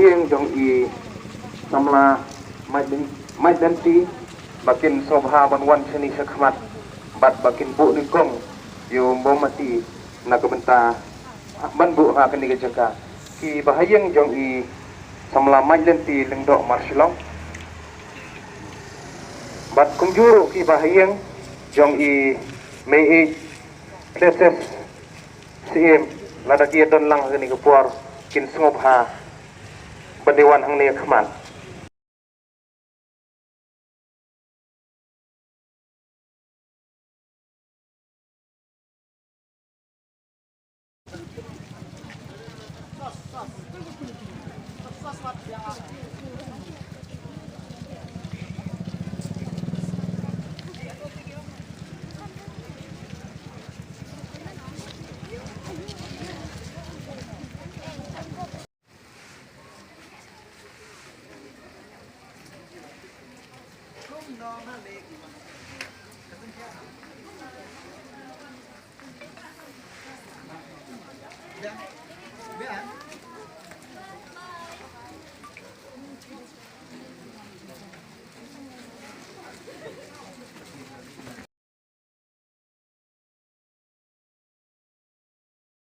bahayang jong i samla mai danti bakin sobha banwan chani sakmat bat bakin bu ni kong yo bomati nakabenta ban bu ha kani jaka ki bahayang jong i samla mai danti lengdok marshlang bat kunjuru ki bahayang jong i mei places sim lada kia don lang kani kepuar kin sngop ha bandewan hang ni khman